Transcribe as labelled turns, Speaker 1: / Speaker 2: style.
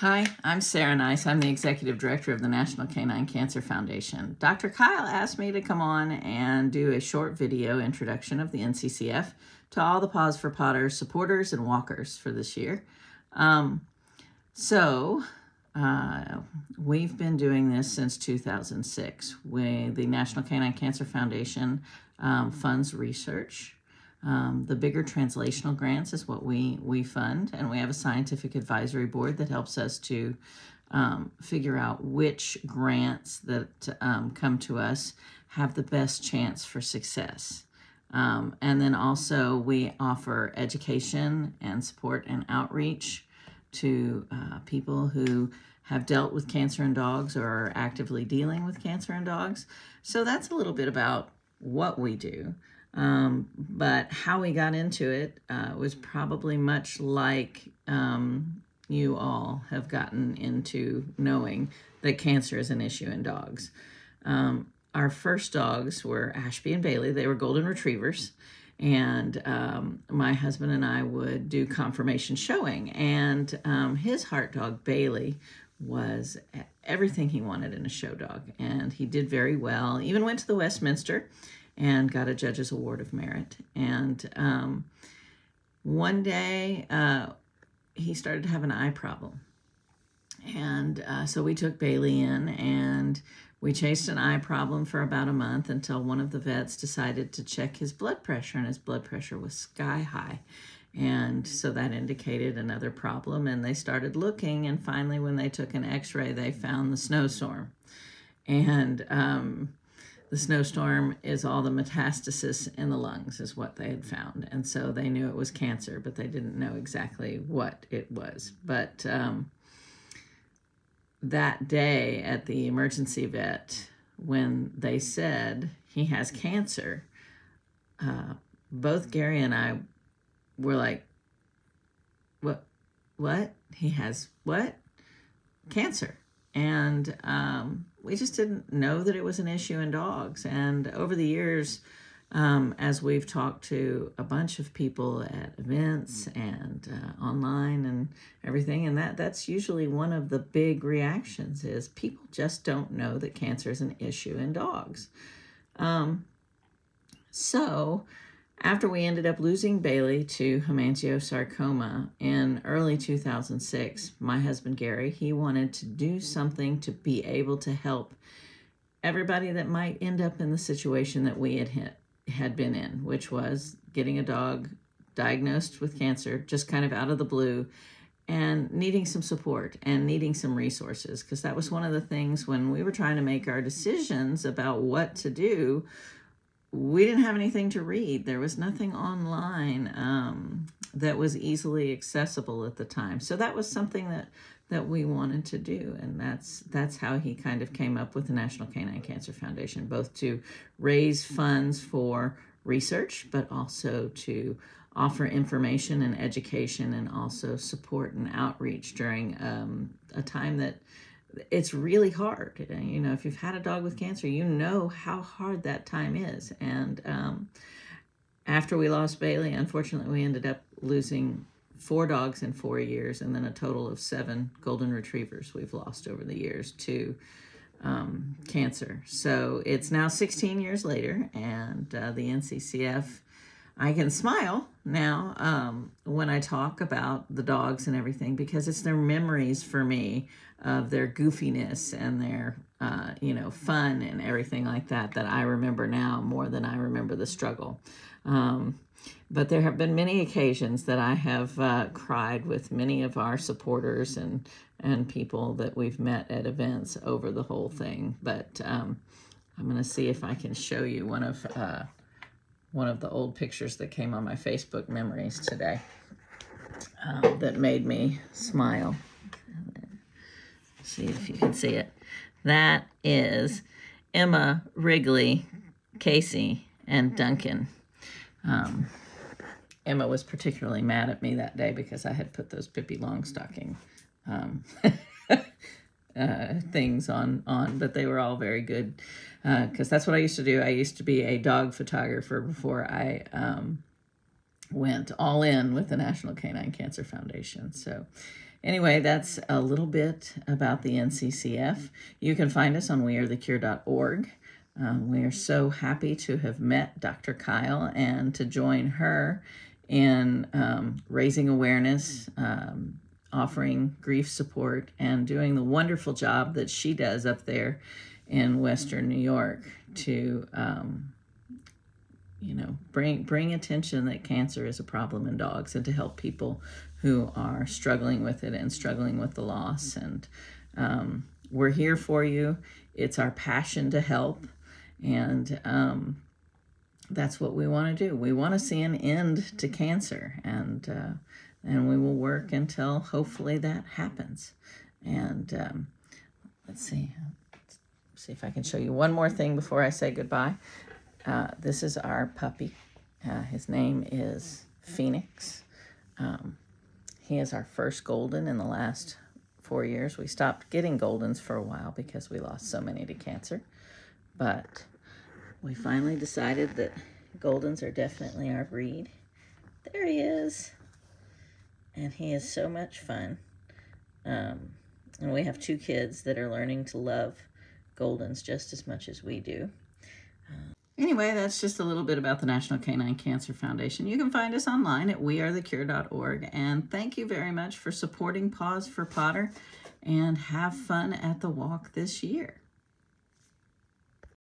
Speaker 1: Hi, I'm Sara Nice. I'm the Executive Director of the National Canine Cancer Foundation. Dr. Kyle asked me to come on and do a short video introduction of the NCCF to all the Paws for Potters supporters and walkers for this year. We've been doing this since 2006. The National Canine Cancer Foundation funds research. The bigger translational grants is what we fund, and we have a scientific advisory board that helps us to figure out which grants that come to us have the best chance for success. And then also we offer education and support and outreach to people who have dealt with cancer in dogs or are actively dealing with cancer in dogs. So that's a little bit about what we do. But how we got into it was probably much like you all have gotten into knowing that cancer is an issue in dogs. Our first dogs were Ashby and Bailey. They were golden retrievers. And my husband and I would do confirmation showing. And his heart dog, Bailey, was everything he wanted in a show dog. And he did very well. Even went to the Westminster and got a Judge's Award of Merit. And one day he started to have an eye problem. And so we took Bailey in and we chased an eye problem for about a month until one of the vets decided to check his blood pressure, and his blood pressure was sky high. And so that indicated another problem, and they started looking, and finally when they took an x-ray, they found the snowstorm. And the snowstorm is all the metastasis in the lungs is what they had found. And so they knew it was cancer, but they didn't know exactly what it was. But that day at the emergency vet, when they said he has cancer, both Gary and I were like, what? He has what? Cancer. And we just didn't know that it was an issue in dogs. And over the years, as we've talked to a bunch of people at events and online and everything, and that's usually one of the big reactions is people just don't know that cancer is an issue in dogs. So after we ended up losing Bailey to hemangiosarcoma in early 2006, my husband Gary, he wanted to do something to be able to help everybody that might end up in the situation that we had been in, which was getting a dog diagnosed with cancer just kind of out of the blue and needing some support and needing some resources, because that was one of the things when we were trying to make our decisions about what to do. We didn't have anything to read. There was nothing online that was easily accessible at the time. So that was something that we wanted to do. And that's how he kind of came up with the National Canine Cancer Foundation, both to raise funds for research, but also to offer information and education and also support and outreach during a time that it's really hard. You know, if you've had a dog with cancer, you know how hard that time is. And after we lost Bailey, unfortunately, we ended up losing 4 dogs in 4 years, and then a total of 7 golden retrievers we've lost over the years to cancer. So it's now 16 years later, and the NCCF, I can smile now when I talk about the dogs and everything, because it's their memories for me of their goofiness and their fun and everything like that I remember now more than I remember the struggle. But there have been many occasions that I have cried with many of our supporters and people that we've met at events over the whole thing. But I'm going to see if I can show you one of the old pictures that came on my Facebook memories today that made me smile. See if you can see it. That is Emma, Wrigley, Casey, and Duncan. Emma was particularly mad at me that day because I had put those Pippi Longstocking things on, but they were all very good because that's what I used to do. I used to be a dog photographer before I went all in with the National Canine Cancer Foundation. So Anyway, that's a little bit about the NCCF. You can find us on wearethecure.org. We are so happy to have met Dr. Kyle and to join her in raising awareness, offering grief support, and doing the wonderful job that she does up there in Western New York to bring attention that cancer is a problem in dogs, and to help people who are struggling with it and struggling with the loss. And we're here for you. It's our passion to help, and that's what we want to do. We want to see an end to cancer, and we will work until hopefully that happens. And let's see if I can show you one more thing before I say goodbye. This is our puppy. His name is Phoenix. He is our first golden in the last 4 years. We stopped getting goldens for a while because we lost so many to cancer. But we finally decided that goldens are definitely our breed. There he is. And he is so much fun. And we have 2 kids that are learning to love goldens just as much as we do. Anyway, that's just a little bit about the National Canine Cancer Foundation. You can find us online at wearethecure.org. And thank you very much for supporting Paws for Potter. And have fun at the walk this year.